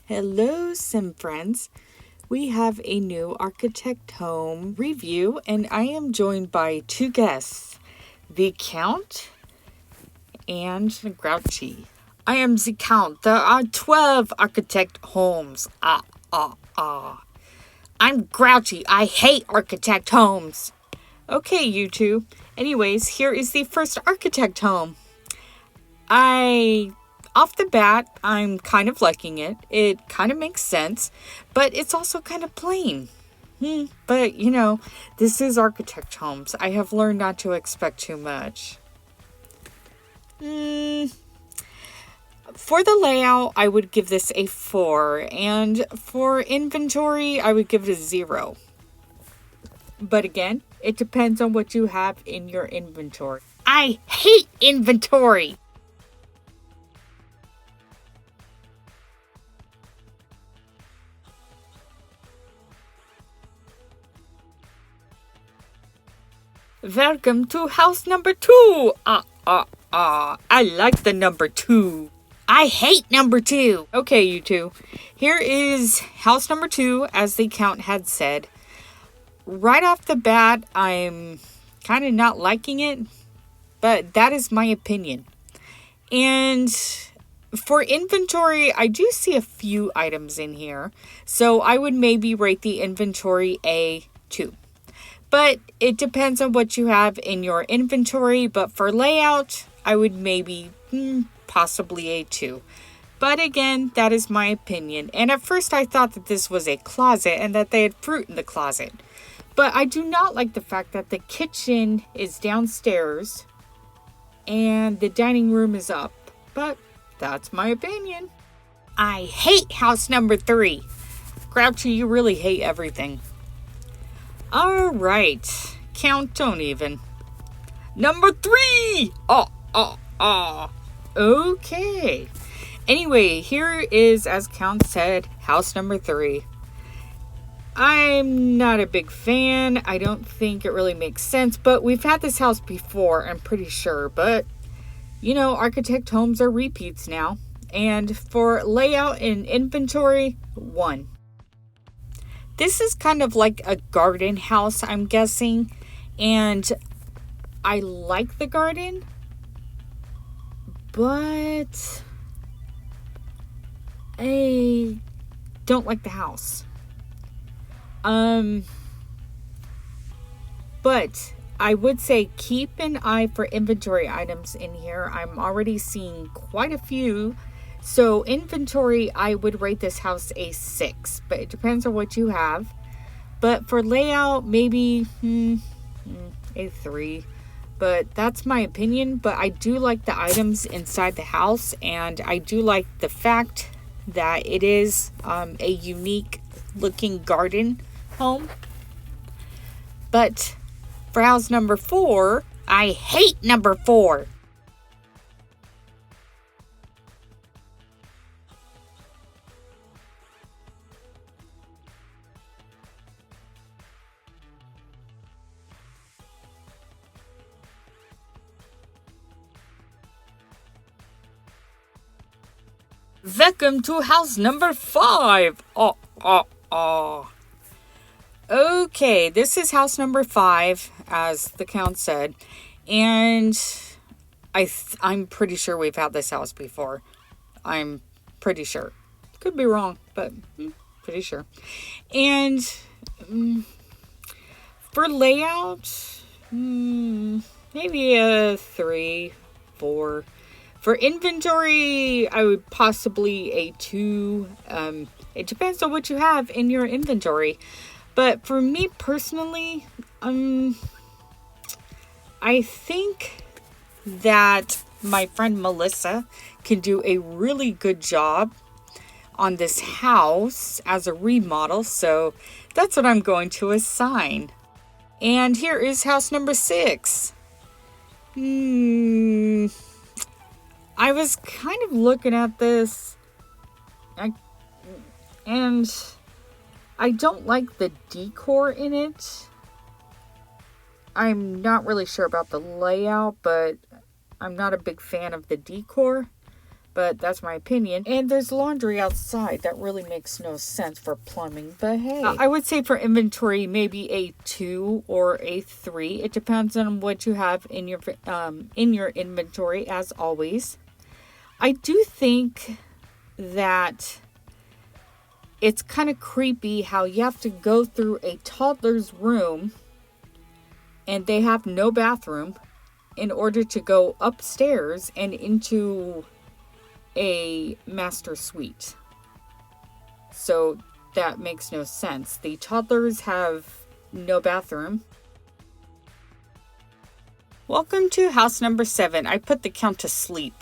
Hello, Sim friends. We have a new architect home review, and I am joined by two guests, the Count and Grouchy. I am the Count. There are 12 architect homes. I'm Grouchy. I hate architect homes. Okay, you two. Anyways, here is the first architect home. Off the bat, I'm kind of liking it. It kind of makes sense, but it's also kind of plain. But, this is architect homes. I have learned not to expect too much. For the layout, I would give this a 4, and for inventory, I would give it a 0. But again, it depends on what you have in your inventory. I hate inventory! Welcome to house number 2. I like the number 2. I hate number 2. Okay, you two. Here is house number 2, as the Count had said. Right off the bat, I'm kind of not liking it, but that is my opinion. And for inventory, I do see a few items in here, so I would maybe rate the inventory a 2. But it depends on what you have in your inventory. But for layout, I would maybe possibly a 2. But again, that is my opinion. And at first I thought that this was a closet and that they had fruit in the closet. But I do not like the fact that the kitchen is downstairs and the dining room is up. But that's my opinion. I hate house number 3. Grouchy, you really hate everything. Alright, Count, don't even. Number 3! Okay. Anyway, here is, as Count said, house number 3. I'm not a big fan. I don't think it really makes sense, but we've had this house before, I'm pretty sure. But, architect homes are repeats now. And for layout and inventory, 1. This is kind of like a garden house, I'm guessing. And I like the garden, but I don't like the house. But I would say keep an eye for inventory items in here. I'm already seeing quite a few. So inventory, I would rate this house a 6, but it depends on what you have. But for layout, maybe a 3. But that's my opinion. But I do like the items inside the house, and I do like the fact that it is a unique looking garden home. But for house number 4, I hate number 4. Welcome to house number 5. Okay, this is house number 5, as the Count said. And I'm pretty sure we've had this house before. I'm pretty sure. Could be wrong, but pretty sure. And for layout, maybe a 3, 4. For inventory, I would possibly a 2. It depends on what you have in your inventory. But for me personally, I think that my friend Melissa can do a really good job on this house as a remodel. So that's what I'm going to assign. And here is house number 6. I was kind of looking at this, and I don't like the decor in it. I'm not really sure about the layout, but I'm not a big fan of the decor. but that's my opinion. And there's laundry outside. That really makes no sense for plumbing, but hey. I would say for inventory, maybe a 2 or a 3. It depends on what you have in your inventory, as always. I do think that it's kind of creepy how you have to go through a toddler's room and they have no bathroom in order to go upstairs and into a master suite. So that makes no sense. The toddlers have no bathroom. Welcome to house number 7. I put the count to sleep.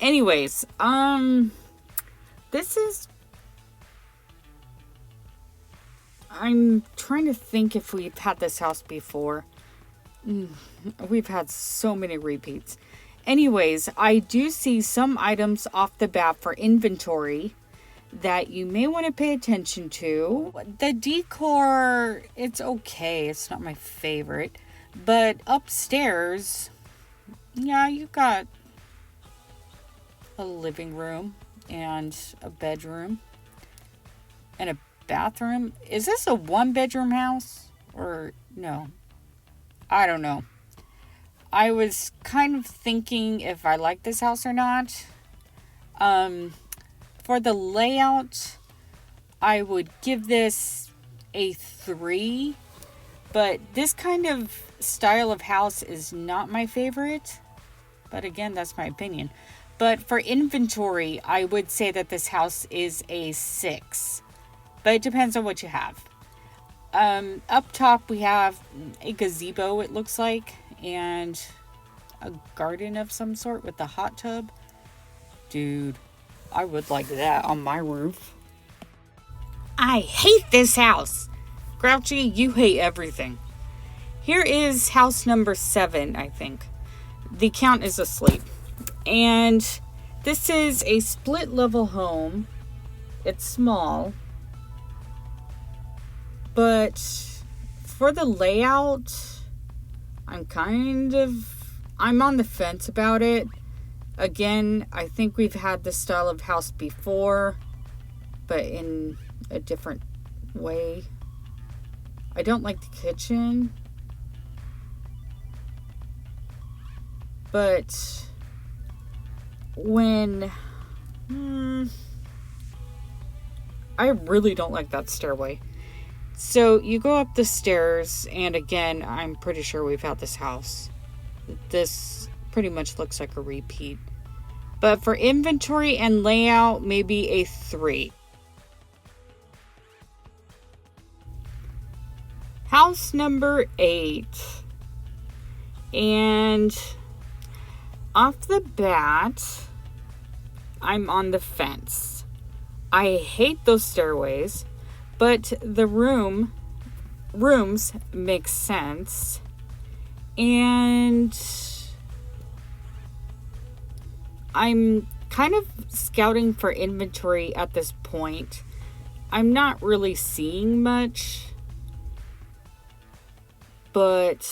Anyways, this is... I'm trying to think if we've had this house before. We've had so many repeats. Anyways, I do see some items off the bat for inventory that you may want to pay attention to. The decor, it's okay. It's not my favorite. But upstairs, yeah, you've got a living room and a bedroom and a bathroom. Is this a 1-bedroom house or no? I don't know. I was kind of thinking if I like this house or not. For the layout, I would give this a 3, but this kind of style of house is not my favorite. But again, that's my opinion. But for inventory, I would say that this house is a 6. But it depends on what you have. Up top, we have a gazebo, it looks like, and a garden of some sort with a hot tub. Dude, I would like that on my roof. I hate this house. Grouchy, you hate everything. Here is house number 7, I think. The count is asleep. And this is a split-level home. It's small. But for the layout, I'm on the fence about it. Again, I think we've had this style of house before, but in a different way. I don't like the kitchen. But I really don't like that stairway. So you go up the stairs, and again, I'm pretty sure we've had this house. This pretty much looks like a repeat. But for inventory and layout, maybe a 3. House number 8. And off the bat, I'm on the fence. I hate those stairways. But the rooms make sense. And I'm kind of scouting for inventory at this point. I'm not really seeing much. But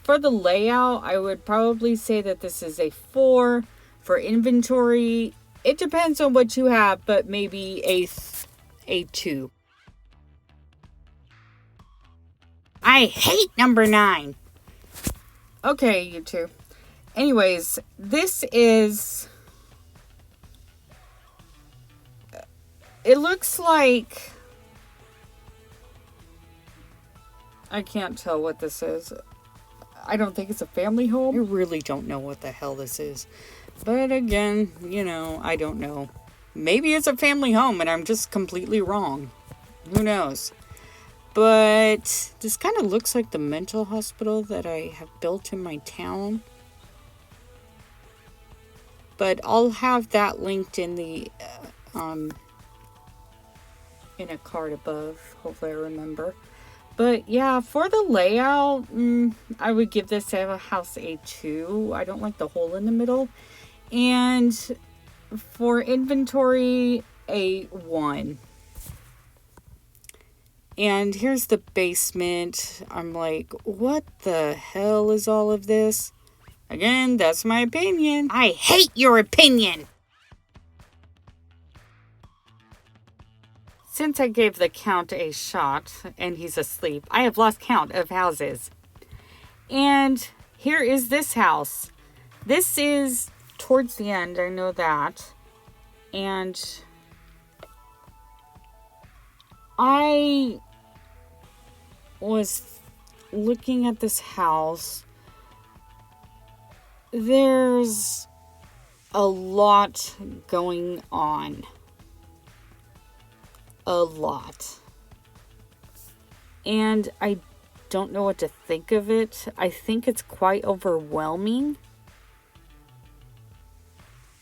for the layout, I would probably say that this is a 4. For inventory, it depends on what you have, but maybe a 2. I hate number 9. Okay, you two. Anyways, this is... It looks like... I can't tell what this is. I don't think it's a family home. I really don't know what the hell this is. But again, I don't know. Maybe it's a family home and I'm just completely wrong. Who knows? But this kind of looks like the mental hospital that I have built in my town. But I'll have that linked in the in a card above. Hopefully I remember. But yeah, for the layout, I would give this house a 2. I don't like the hole in the middle. And for inventory, a 1. And here's the basement. I'm like, what the hell is all of this? Again, that's my opinion. I hate your opinion! Since I gave the Count a shot, and he's asleep, I have lost count of houses. And here is this house. This is towards the end, I know that. And I was looking at this house. There's a lot going on. A lot. And I don't know what to think of it. I think it's quite overwhelming.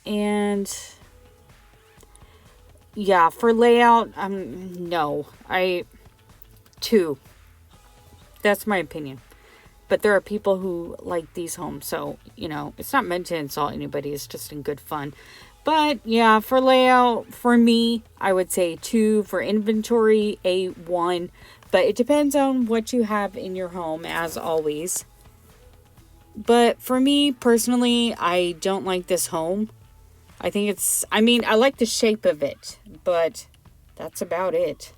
And yeah, for layout, no. 2. That's my opinion. But there are people who like these homes, so, it's not meant to insult anybody. It's just in good fun. But, yeah, for layout, for me, I would say 2. For inventory, a 1. But it depends on what you have in your home, as always. But for me, personally, I don't like this home. I think I like the shape of it, but that's about it.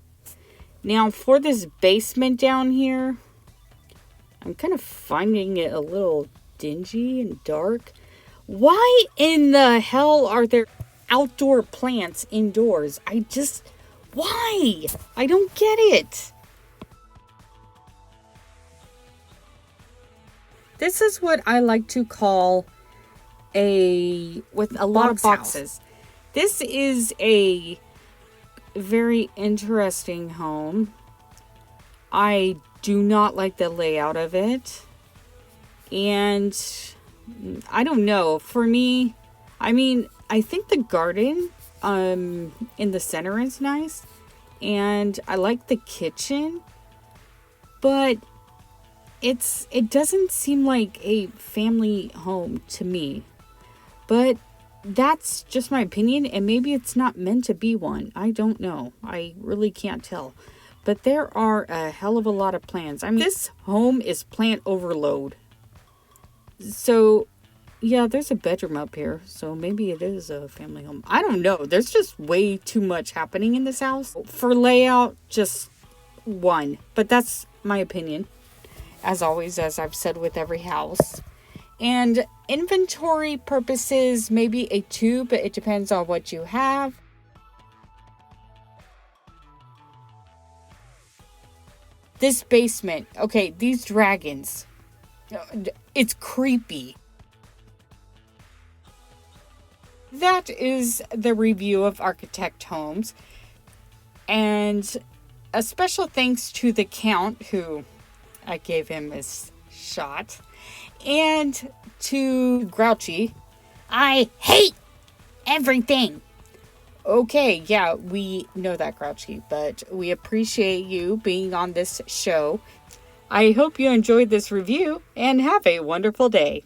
Now, for this basement down here, I'm kind of finding it a little dingy and dark. Why in the hell are there outdoor plants indoors? Why? I don't get it. This is what I like to call with a lot of boxes. This is a very interesting home. I do not like the layout of it. And I don't know. For me, I think the garden in the center is nice. And I like the kitchen. But it doesn't seem like a family home to me. But that's just my opinion, and maybe it's not meant to be one. I don't know. I really can't tell. But there are a hell of a lot of plants. This home is plant overload. So, yeah, there's a bedroom up here. So maybe it is a family home. I don't know. There's just way too much happening in this house. For layout, just 1. But that's my opinion. As always, as I've said with every house. And inventory purposes, maybe a 2, but it depends on what you have. This basement, okay, these dragons, it's creepy. That is the review of Architect Homes. And a special thanks to the Count, who I gave him his shot. And to Grouchy, I hate everything. Okay, yeah, we know that, Grouchy, but we appreciate you being on this show. I hope you enjoyed this review and have a wonderful day.